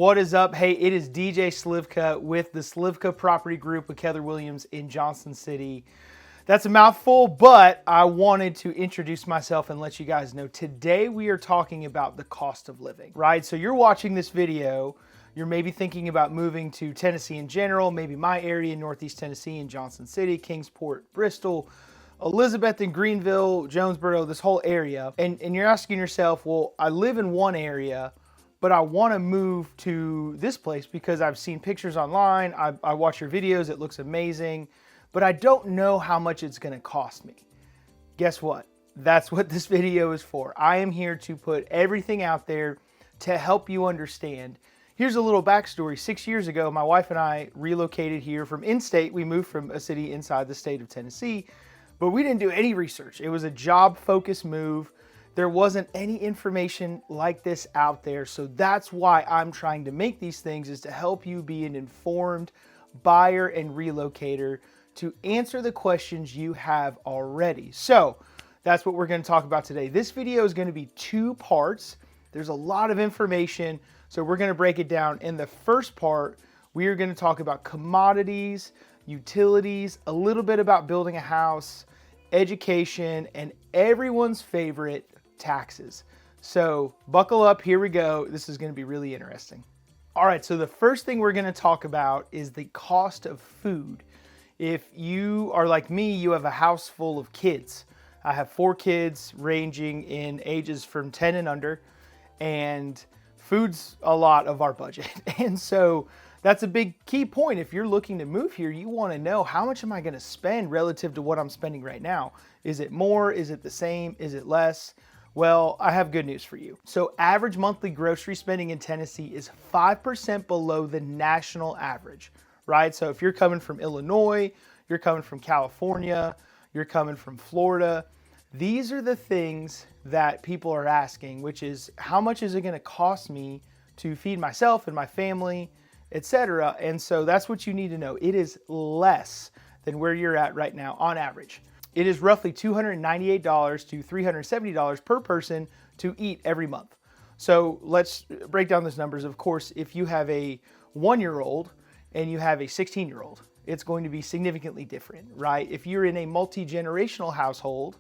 What is up? Hey, it is DJ Slivka with the Slivka Property Group with Keller Williams in Johnson City. That's a mouthful, but I wanted to introduce myself and let you guys know today we are talking about the cost of living, right? So you're watching this video, you're maybe thinking about moving to Tennessee in general, maybe my area, Northeast Tennessee in Johnson City, Kingsport, Bristol, Elizabeth and Greenville, Jonesboro, this whole area. And you're asking yourself, well, I live in one area, but I want to move to this place because I've seen pictures online. I watch your videos. It looks amazing, but I don't know how much it's going to cost me. Guess what? That's what this video is for. I am here to put everything out there to help you understand. Here's a little backstory. 6 years ago, my wife and I relocated here from in-state. We moved from a city inside the state of Tennessee, but we didn't do any research. It was a job-focused move. There wasn't any information like this out there. So that's why I'm trying to make these things, is to help you be an informed buyer and relocator to answer the questions you have already. So that's what we're going to talk about today. This video is going to be 2 parts. There's a lot of information, so we're going to break it down. In the first part, we are going to talk about commodities, utilities, a little bit about building a house, education, and everyone's favorite, taxes. So buckle up, here we go. This is going to be really interesting. All right, so the first thing we're going to talk about is the cost of food. If you are like me, you have a house full of kids. I have 4 kids ranging in ages from 10 and under, and food's a lot of our budget. And so that's a big key point. If you're looking to move here, you want to know, how much am I going to spend relative to what I'm spending right now? Is it more? Is it the same? Is it less? Well, I have good news for you. So average monthly grocery spending in Tennessee is 5% below the national average, right? So if you're coming from Illinois, you're coming from California, you're coming from Florida, these are the things that people are asking, which is, how much is it going to cost me to feed myself and my family, etc. And so that's what you need to know. It is less than where you're at right now on average. It is roughly $298 to $370 per person to eat every month. So let's break down those numbers. Of course, if you have a 1-year-old and you have a 16-year-old, it's going to be significantly different, right? If you're in a multi-generational household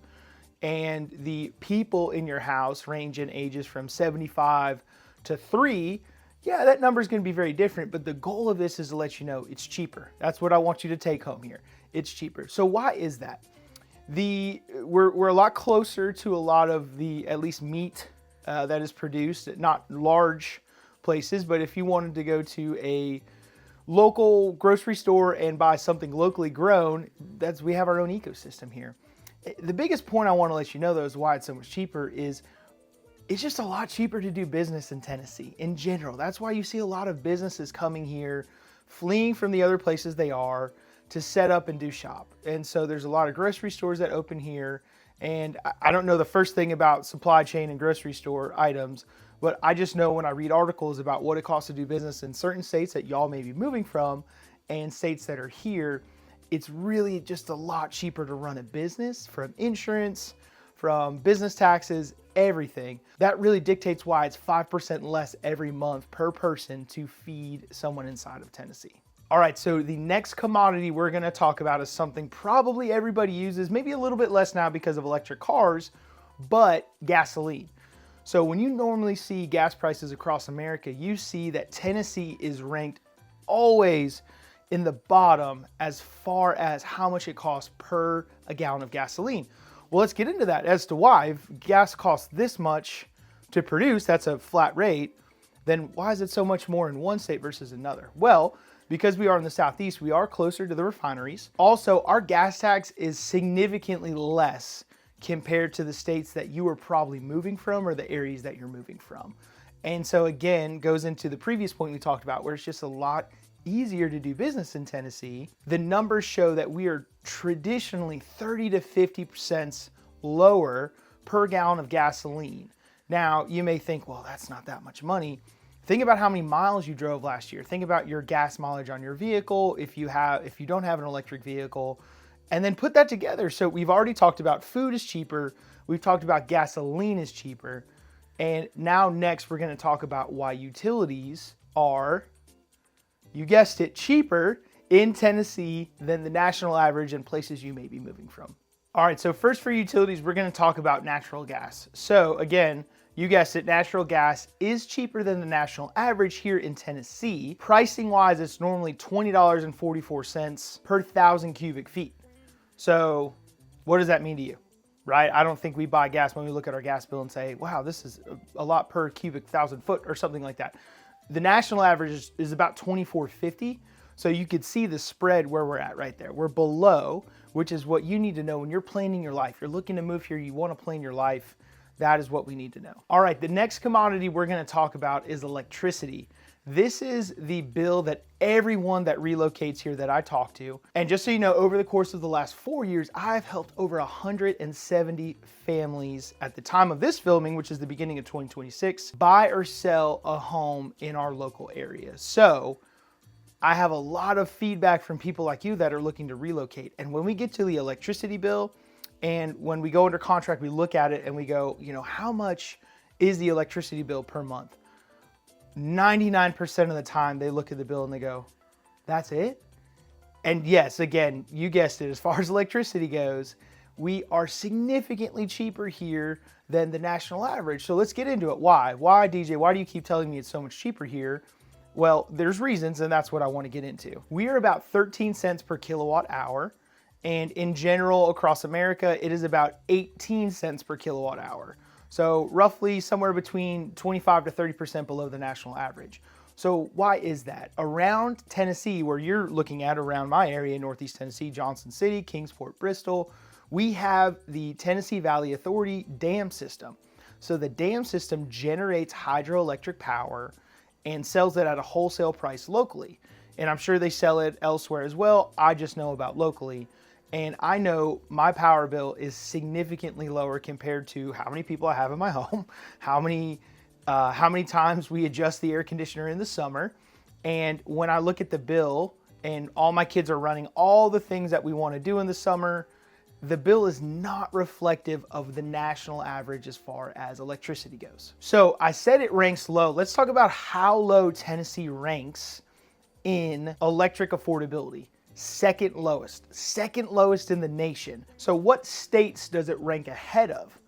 and the people in your house range in ages from 75 to 3, yeah, that number is going to be very different, but the goal of this is to let you know it's cheaper. That's what I want you to take home here. It's cheaper. So why is that? We're a lot closer to a lot of the, at least meat that is produced at not large places, but if you wanted to go to a local grocery store and buy something locally grown, we have our own ecosystem here. The biggest point I want to let you know, though, is why it's so much cheaper is it's just a lot cheaper to do business in Tennessee in general. That's why you see a lot of businesses coming here, fleeing from the other places they are to set up and do shop. And so there's a lot of grocery stores that open here. And I don't know the first thing about supply chain and grocery store items, but I just know when I read articles about what it costs to do business in certain states that y'all may be moving from and states that are here, it's really just a lot cheaper to run a business, from insurance, from business taxes, everything. That really dictates why it's 5% less every month per person to feed someone inside of Tennessee. All right, so the next commodity we're going to talk about is something probably everybody uses, maybe a little bit less now because of electric cars, but gasoline. So when you normally see gas prices across America, you see that Tennessee is ranked always in the bottom as far as how much it costs per a gallon of gasoline. Well, let's get into that as to why. If gas costs this much to produce, that's a flat rate, then why is it so much more in one state versus another? Well, because we are in the Southeast, we are closer to the refineries. Also, our gas tax is significantly less compared to the states that you are probably moving from or the areas that you're moving from. And so again, goes into the previous point we talked about, where it's just a lot easier to do business in Tennessee. The numbers show that we are traditionally 30 to 50% lower per gallon of gasoline. Now, you may think, well, that's not that much money. Think about how many miles you drove last year. Think about your gas mileage on your vehicle if you don't have an electric vehicle, and then put that together. So we've already talked about food is cheaper. We've talked about gasoline is cheaper. And now next we're going to talk about why utilities are, you guessed it, cheaper in Tennessee than the national average in places you may be moving from. All right, so first for utilities, we're going to talk about natural gas. So again, you guessed it, natural gas is cheaper than the national average here in Tennessee. Pricing wise, it's normally $20.44 per 1,000 cubic feet. So what does that mean to you, right? I don't think we buy gas when we look at our gas bill and say, wow, this is a lot per cubic 1,000 foot or something like that. The national average is about $24.50. So you could see the spread where we're at right there. We're below, which is what you need to know when you're planning your life. You're looking to move here, you want to plan your life. That is what we need to know. All right, the next commodity we're going to talk about is electricity. This is the bill that everyone that relocates here that I talk to. And just so you know, over the course of the last 4 years, I've helped over 170 families at the time of this filming, which is the beginning of 2026, buy or sell a home in our local area. So I have a lot of feedback from people like you that are looking to relocate. And when we get to the electricity bill and when we go under contract, we look at it and we go, you know, how much is the electricity bill per month? 99% of the time they look at the bill and they go, that's it? And yes, again, you guessed it, as far as electricity goes, we are significantly cheaper here than the national average. So let's get into it. Why? Why, DJ? Why do you keep telling me it's so much cheaper here? Well, there's reasons, and that's what I want to get into. We are about 13 cents per kilowatt hour. And in general, across America, it is about 18 cents per kilowatt hour. So roughly somewhere between 25 to 30% below the national average. So why is that? Around Tennessee, where you're looking at, around my area, Northeast Tennessee, Johnson City, Kingsport, Bristol, we have the Tennessee Valley Authority dam system. So the dam system generates hydroelectric power and sells it at a wholesale price locally. And I'm sure they sell it elsewhere as well. I just know about locally. And I know my power bill is significantly lower compared to how many people I have in my home, how many times we adjust the air conditioner in the summer. And when I look at the bill and all my kids are running all the things that we want to do in the summer, the bill is not reflective of the national average as far as electricity goes. So I said it ranks low. Let's talk about how low Tennessee ranks in electric affordability. Second lowest in the nation. So what states does it rank ahead of?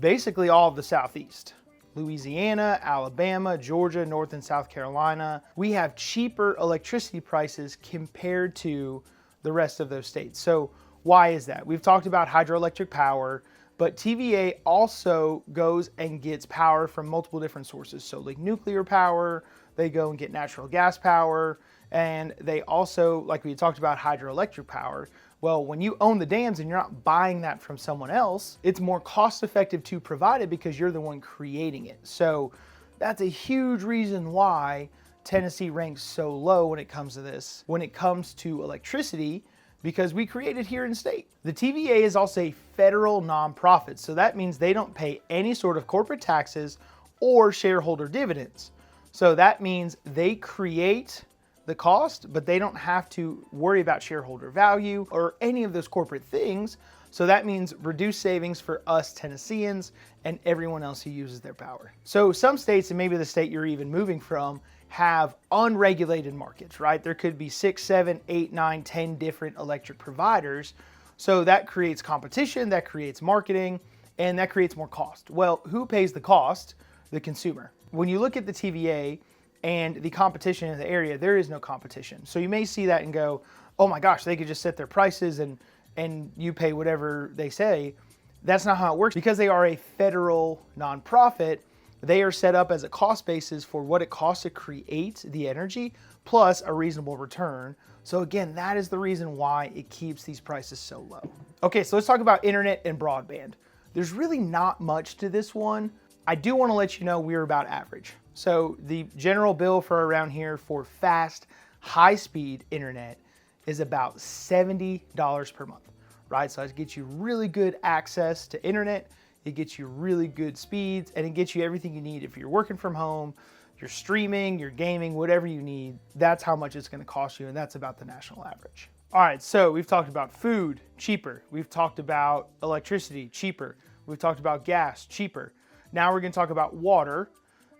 Basically all of the Southeast. Louisiana, Alabama, Georgia, North and South Carolina. We have cheaper electricity prices compared to the rest of those states. So why is that? We've talked about hydroelectric power, but TVA also goes and gets power from multiple different sources. So like nuclear power, they go and get natural gas power, and they also, like we talked about, hydroelectric power. Well, when you own the dams and you're not buying that from someone else, it's more cost effective to provide it because you're the one creating it. So that's a huge reason why Tennessee ranks so low when it comes to this. When it comes to electricity, because we create it here in state. The TVA is also a federal nonprofit, so that means they don't pay any sort of corporate taxes or shareholder dividends. So that means they create the cost, but they don't have to worry about shareholder value or any of those corporate things. So that means reduced savings for us Tennesseans and everyone else who uses their power. So some states, and maybe the state you're even moving from, have unregulated markets, right? There could be 6, 7, 8, 9, 10 different electric providers. So that creates competition, that creates marketing, and that creates more cost. Well, who pays the cost? The consumer. When you look at the TVA and the competition in the area, there is no competition. So you may see that and go, oh my gosh, they could just set their prices and you pay whatever they say. That's not how it works. Because they are a federal nonprofit, they are set up as a cost basis for what it costs to create the energy plus a reasonable return. So again, that is the reason why it keeps these prices so low. Okay, so let's talk about internet and broadband. There's really not much to this one. I do want to let you know we're about average. So the general bill for around here for fast, high-speed internet is about $70 per month, right? So it gets you really good access to internet, it gets you really good speeds, and it gets you everything you need. If you're working from home, you're streaming, you're gaming, whatever you need, that's how much it's going to cost you, and that's about the national average. All right, so we've talked about food, cheaper. We've talked about electricity, cheaper. We've talked about gas, cheaper. Now we're going to talk about water.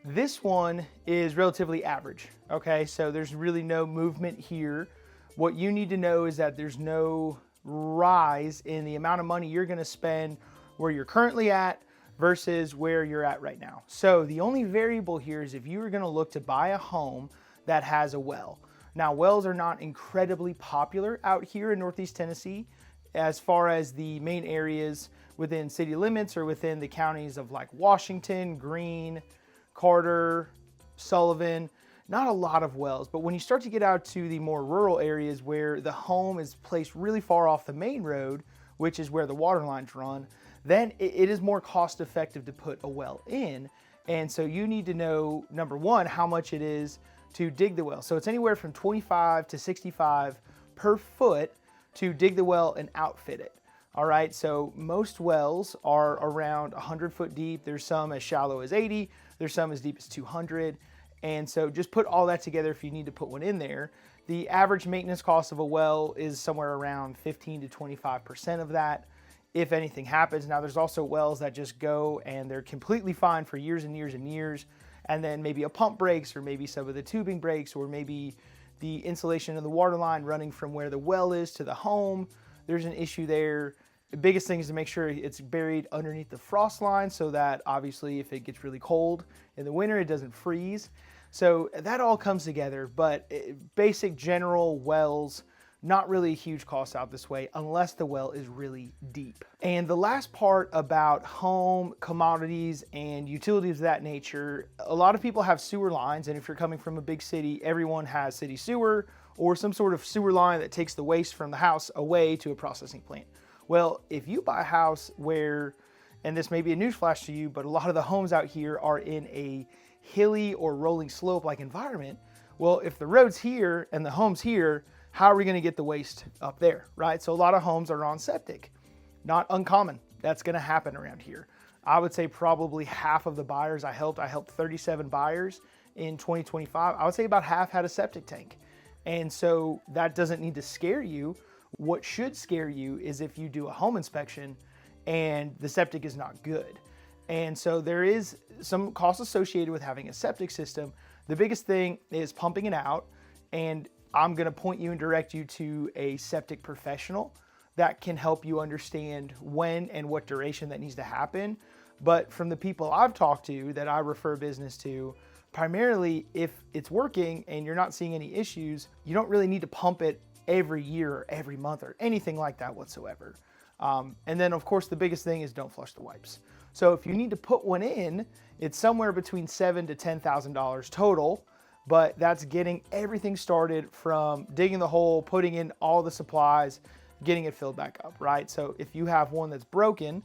This one is relatively average, okay? So there's really no movement here. What you need to know is that there's no rise in the amount of money you're gonna spend where you're currently at versus where you're at right now. So the only variable here is if you were gonna look to buy a home that has a well. Now, wells are not incredibly popular out here in Northeast Tennessee as far as the main areas within city limits or within the counties of like Washington, Greene, Carter, Sullivan. Not a lot of wells, but when you start to get out to the more rural areas where the home is placed really far off the main road, which is where the water lines run, then it is more cost effective to put a well in. And so you need to know, number one, how much it is to dig the well. So it's anywhere from 25 to 65 per foot to dig the well and outfit it. All right, so most wells are around 100 foot deep. There's some as shallow as 80, there's some as deep as 200. And so just put all that together if you need to put one in there. The average maintenance cost of a well is somewhere around 15 to 25% of that if anything happens. Now there's also wells that just go and they're completely fine for years and years and years, and then maybe a pump breaks, or maybe some of the tubing breaks, or maybe the insulation of the water line running from where the well is to the home. There's an issue there. The biggest thing is to make sure it's buried underneath the frost line so that obviously if it gets really cold in the winter, it doesn't freeze. So that all comes together, but basic general wells, not really a huge cost out this way unless the well is really deep. And the last part about home, commodities, and utilities of that nature, a lot of people have sewer lines, and if you're coming from a big city, everyone has city sewer or some sort of sewer line that takes the waste from the house away to a processing plant. Well, if you buy a house where, and this may be a newsflash to you, but a lot of the homes out here are in a hilly or rolling slope like environment. Well, if the road's here and the home's here, how are we gonna get the waste up there, right? So a lot of homes are on septic. Not uncommon, that's gonna happen around here. I would say probably half of the buyers I helped 37 buyers in 2025. I would say about half had a septic tank. And so that doesn't need to scare you. What should scare you is if you do a home inspection and the septic is not good. And so there is some cost associated with having a septic system. The biggest thing is pumping it out, and I'm gonna point you and direct you to a septic professional that can help you understand when and what duration that needs to happen. But from the people I've talked to that I refer business to, primarily if it's working and you're not seeing any issues, you don't really need to pump it every year or every month or anything like that whatsoever. And then of course the biggest thing is don't flush the wipes. So if you need to put one in, it's somewhere between $7,000 to $10,000 total, but that's getting everything started from digging the hole, putting in all the supplies, getting it filled back up, right? So if you have one that's broken,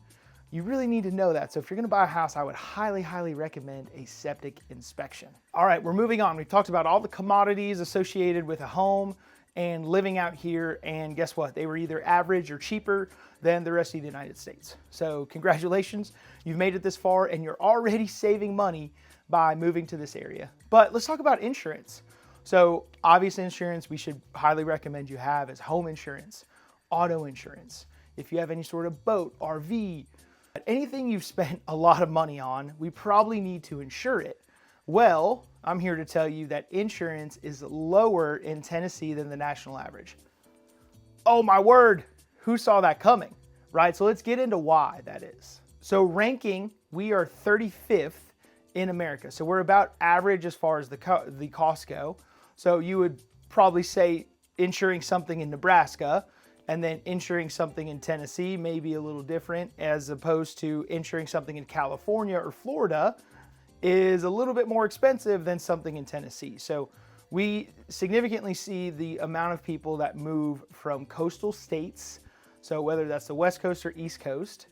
you really need to know that. So if you're gonna buy a house, I would highly, highly recommend a septic inspection. All right, we're moving on. We've talked about all the commodities associated with a home and living out here, and guess what? They were either average or cheaper than the rest of the United States. So congratulations, you've made it this far and you're already saving money by moving to this area. But let's talk about insurance. So obvious insurance we should highly recommend you have is home insurance, auto insurance. If you have any sort of boat, RV, anything you've spent a lot of money on, we probably need to insure it. Well, I'm here to tell you that insurance is lower in Tennessee than the national average. Oh my word, who saw that coming, right? So let's get into why that is. So ranking, we are 35th in America. So we're about average as far as the costs go. So you would probably say insuring something in Nebraska and then insuring something in Tennessee may be a little different, as opposed to insuring something in California or Florida is a little bit more expensive than something in Tennessee. So we significantly see the amount of people that move from coastal states, so whether that's the West Coast or East Coast,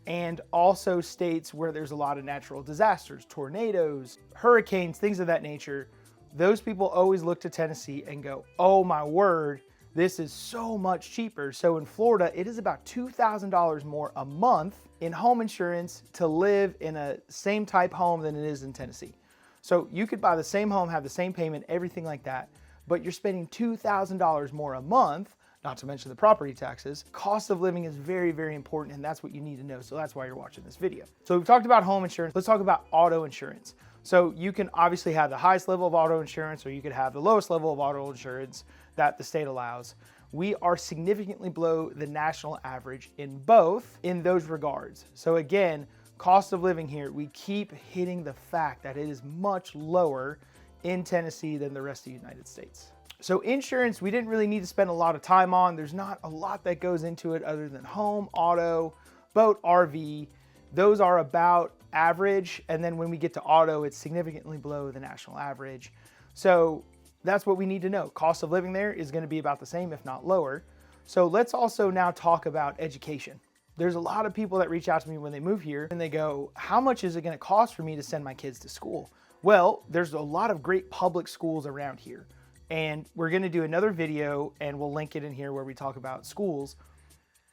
and also states where there's a lot of natural disasters, tornadoes, hurricanes, things of that nature. Those people always look to Tennessee and go, oh my word, this is so much cheaper. So in Florida, it is about $2,000 more a month in home insurance to live in a same type home than it is in Tennessee. So you could buy the same home, have the same payment, everything like that, but you're spending $2,000 more a month, not to mention the property taxes. Cost of living is very, very important, and that's what you need to know. So that's why you're watching this video. So we've talked about home insurance. Let's talk about auto insurance. So you can obviously have the highest level of auto insurance, or you could have the lowest level of auto insurance that the state allows. We are significantly below the national average in both in those regards. So again, cost of living here, we keep hitting the fact that it is much lower in Tennessee than the rest of the United States. So insurance, we didn't really need to spend a lot of time on. There's not a lot that goes into it other than home, auto, boat, RV. Those are about average. And then when we get to auto, it's significantly below the national average. So that's what we need to know. Cost of living there is going to be about the same, if not lower. So let's also now talk about education. There's a lot of people that reach out to me when they move here and they go, how much is it going to cost for me to send my kids to school? Well, there's a lot of great public schools around here. And we're going to do another video and we'll link it in here where we talk about schools.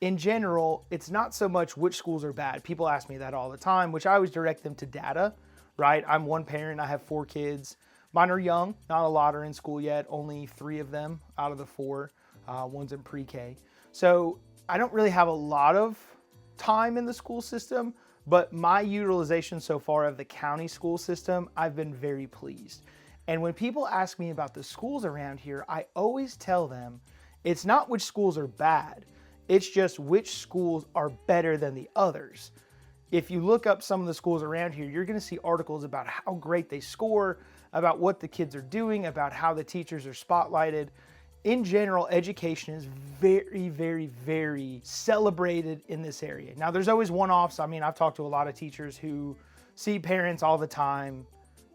In general, it's not so much which schools are bad. People ask me that all the time, which I always direct them to data, right? I'm one parent, I have 4 kids. Mine are young, not a lot are in school yet, only 3 of them out of the 4. One's in pre-K. So I don't really have a lot of time in the school system, but my utilization so far of the county school system, I've been very pleased. And when people ask me about the schools around here, I always tell them it's not which schools are bad. It's just which schools are better than the others. If you look up some of the schools around here, you're going to see articles about how great they score, about what the kids are doing, about how the teachers are spotlighted. In general, education is very, very, very celebrated in this area. Now, there's always one-offs. I mean, I've talked to a lot of teachers who see parents all the time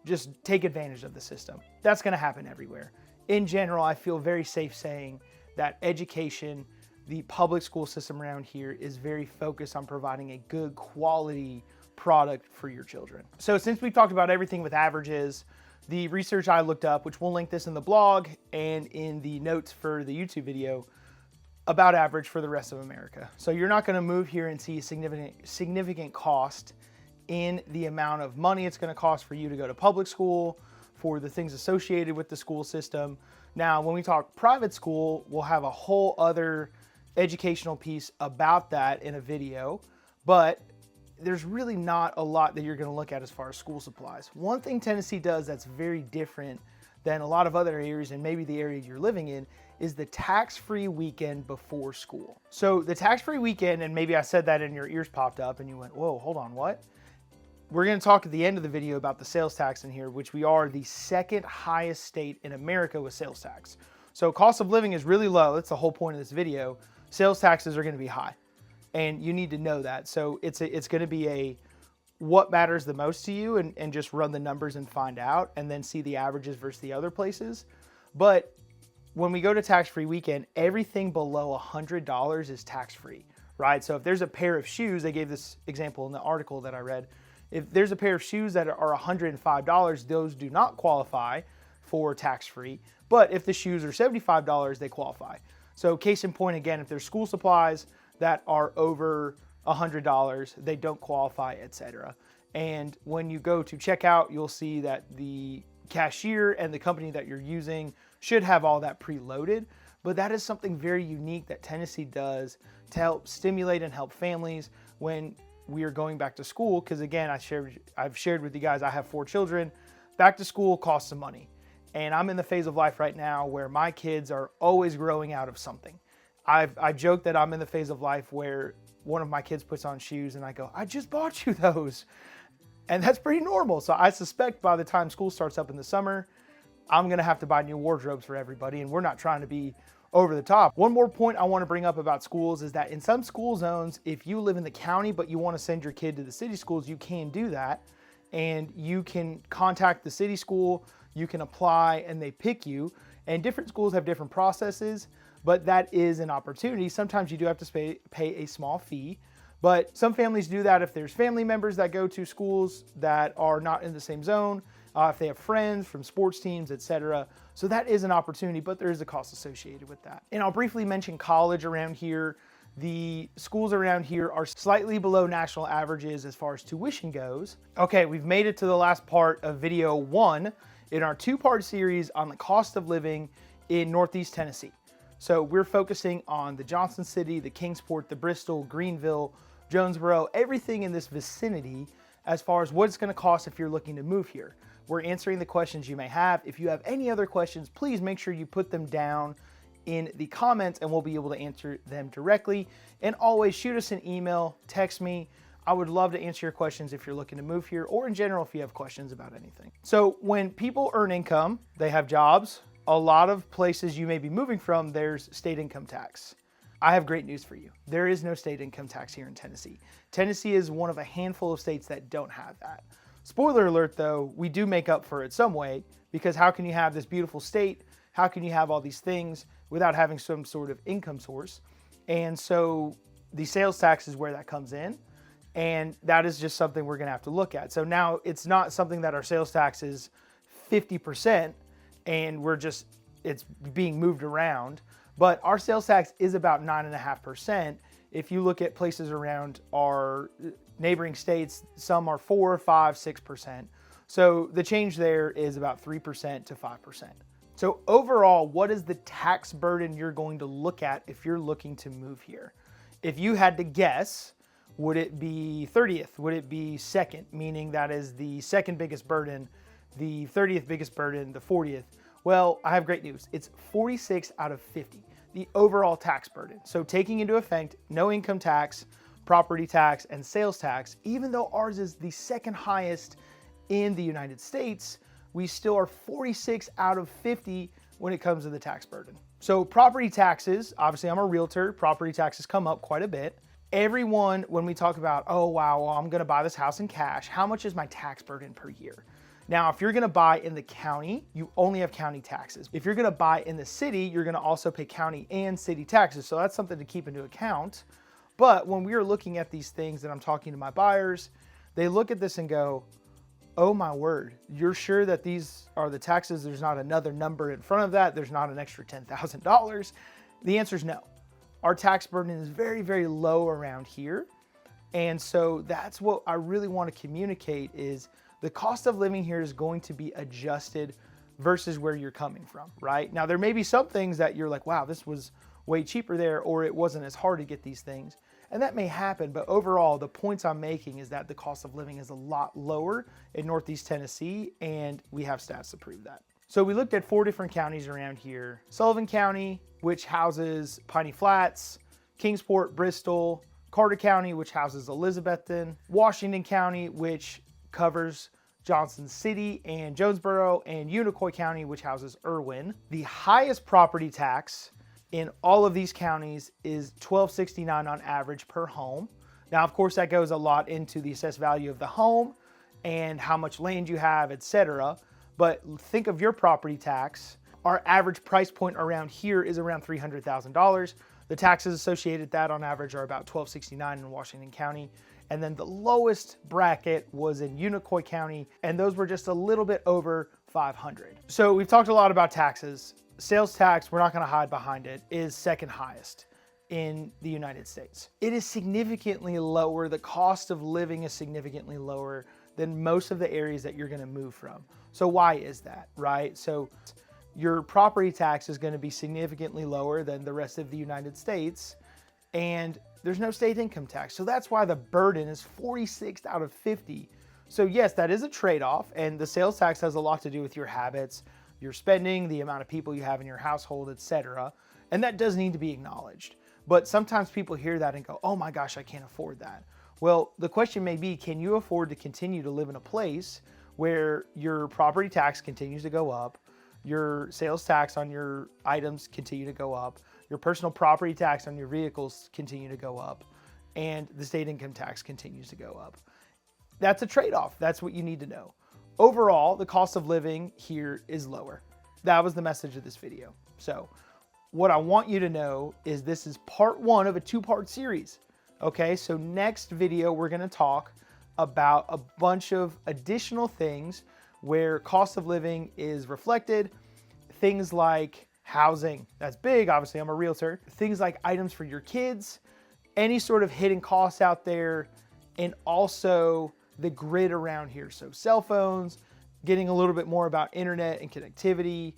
just take advantage of the system. That's going to happen everywhere. In general, I feel very safe saying that education, the public school system around here, is very focused on providing a good quality product for your children. So since we've talked about everything with averages, the research I looked up, which we'll link this in the blog and in the notes for the YouTube video, about average for the rest of America. So you're not going to move here and see a significant cost in the amount of money it's going to cost for you to go to public school, for the things associated with the school system. Now, when we talk private school, we'll have a whole other educational piece about that in a video, but there's really not a lot that you're going to look at as far as school supplies. One thing Tennessee does that's very different than a lot of other areas, and maybe the area you're living in, is the tax-free weekend before school. So the tax-free weekend, and maybe I said that and your ears popped up and you went, whoa, hold on, what? We're going to talk at the end of the video about the sales tax in here, which we are the 2nd highest state in America with sales tax. So cost of living is really low. That's the whole point of this video. Sales taxes are going to be high, and you need to know that. So it's going to be a what matters the most to you, and just run the numbers and find out, and then see the averages versus the other places. But when we go to tax-free weekend, everything below $100 is tax-free, right? So if there's a pair of shoes, they gave this example in the article that I read. If there's a pair of shoes that are $105, those do not qualify for tax-free. But if the shoes are $75, they qualify. So case in point, again, if there's school supplies that are over $100, they don't qualify, etc. And when you go to checkout, you'll see that the cashier and the company that you're using should have all that preloaded. But that is something very unique that Tennessee does to help stimulate and help families when we are going back to school. Because again, I've shared with you guys, I have 4 children. Back to school costs some money. And I'm in the phase of life right now where my kids are always growing out of something. I joke that I'm in the phase of life where one of my kids puts on shoes and I go, I just bought you those. And that's pretty normal. So I suspect by the time school starts up in the summer, I'm going to have to buy new wardrobes for everybody. And we're not trying to be over the top. One more point I want to bring up about schools is that in some school zones, if you live in the county but you want to send your kid to the city schools, you can do that. And you can contact the city school, you can apply, and they pick you. And different schools have different processes, but that is an opportunity. Sometimes you do have to pay a small fee, but some families do that if there's family members that go to schools that are not in the same zone, if they have friends from sports teams, etc. So that is an opportunity, but there is a cost associated with that. And I'll briefly mention college around here. The schools around here are slightly below national averages as far as tuition goes. Okay, we've made it to the last part of video 1 in our 2-part series on the cost of living in Northeast Tennessee. So we're focusing on the Johnson City, the Kingsport, the Bristol, Greenville, Jonesboro, everything in this vicinity as far as what it's going to cost if you're looking to move here. We're answering the questions you may have. If you have any other questions, please make sure you put them down in the comments and we'll be able to answer them directly. And always shoot us an email, text me. I would love to answer your questions if you're looking to move here, or in general if you have questions about anything. So when people earn income, they have jobs. A lot of places you may be moving from, there's state income tax. I have great news for you. There is no state income tax here in Tennessee. Tennessee is one of a handful of states that don't have that. Spoiler alert though, we do make up for it some way, because how can you have this beautiful state? How can you have all these things without having some sort of income source? And so the sales tax is where that comes in. And that is just something we're gonna have to look at. So now it's not something that our sales tax is 50% and it's being moved around, but our sales tax is about 9.5%. If you look at places around our neighboring states, some are 4, 5, 6%. So the change there is about 3% to 5%. So overall, what is the tax burden you're going to look at if you're looking to move here? If you had to guess, would it be 30th? Would it be second, meaning that is the second biggest burden, the 30th biggest burden, the 40th? Well, I have great news. It's 46 out of 50, the overall tax burden. So taking into effect no income tax, property tax, and sales tax, even though ours is the second highest in the United States, we still are 46 out of 50 when it comes to the tax burden. So property taxes, obviously I'm a realtor, property taxes come up quite a bit. Everyone, when we talk about, oh wow, well, I'm gonna buy this house in cash, how much is my tax burden per year? Now, if you're gonna buy in the county, you only have county taxes. If you're gonna buy in the city, you're gonna also pay county and city taxes. So that's something to keep into account. But when we are looking at these things and I'm talking to my buyers, they look at this and go, oh my word, you're sure that these are the taxes? There's not another number in front of that. There's not an extra $10,000. The answer is no. Our tax burden is very, very low around here. And so that's what I really want to communicate is the cost of living here is going to be adjusted versus where you're coming from, right? Now, there may be some things that you're like, wow, this was way cheaper there, or it wasn't as hard to get these things. And that may happen, but overall, the points I'm making is that the cost of living is a lot lower in Northeast Tennessee, and we have stats to prove that. So we looked at 4 different counties around here. Sullivan County, which houses Piney Flats, Kingsport, Bristol, Carter County, which houses Elizabethton, Washington County, which covers Johnson City and Jonesboro, and Unicoi County, which houses Irwin. The highest property tax in all of these counties is $1,269 on average per home. Now, of course, that goes a lot into the assessed value of the home and how much land you have, etc. But think of your property tax. Our average price point around here is around $300,000. The taxes associated with that on average are about $1,269 in Washington County. And then the lowest bracket was in Unicoi County, and those were just a little bit over $500. So we've talked a lot about taxes. Sales tax, we're not gonna hide behind it, is second highest in the United States. It is significantly lower. The cost of living is significantly lower than most of the areas that you're gonna move from. So why is that, right? So your property tax is gonna be significantly lower than the rest of the United States, and there's no state income tax. So that's why the burden is 46 out of 50. So yes, that is a trade-off, and the sales tax has a lot to do with your habits, your spending, the amount of people you have in your household, etc. And that does need to be acknowledged. But sometimes people hear that and go, oh my gosh, I can't afford that. Well, the question may be, can you afford to continue to live in a place where your property tax continues to go up, your sales tax on your items continue to go up, your personal property tax on your vehicles continue to go up, and the state income tax continues to go up? That's a trade-off. That's what you need to know. Overall, the cost of living here is lower. That was the message of this video. So what I want you to know is this is part 1 of a 2-part series. Okay, so next video, we're gonna talk about a bunch of additional things where cost of living is reflected. Things like housing, that's big, obviously I'm a realtor. Things like items for your kids, any sort of hidden costs out there, and also the grid around here. So cell phones, getting a little bit more about internet and connectivity,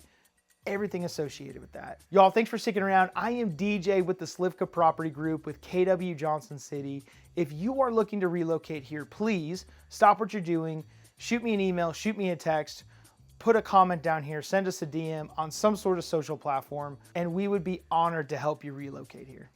everything associated with that. Y'all, thanks for sticking around. I am DJ with the Slivka Property Group with KW Johnson City. If you are looking to relocate here, please stop what you're doing, shoot me an email, shoot me a text, put a comment down here, send us a DM on some sort of social platform, and we would be honored to help you relocate here.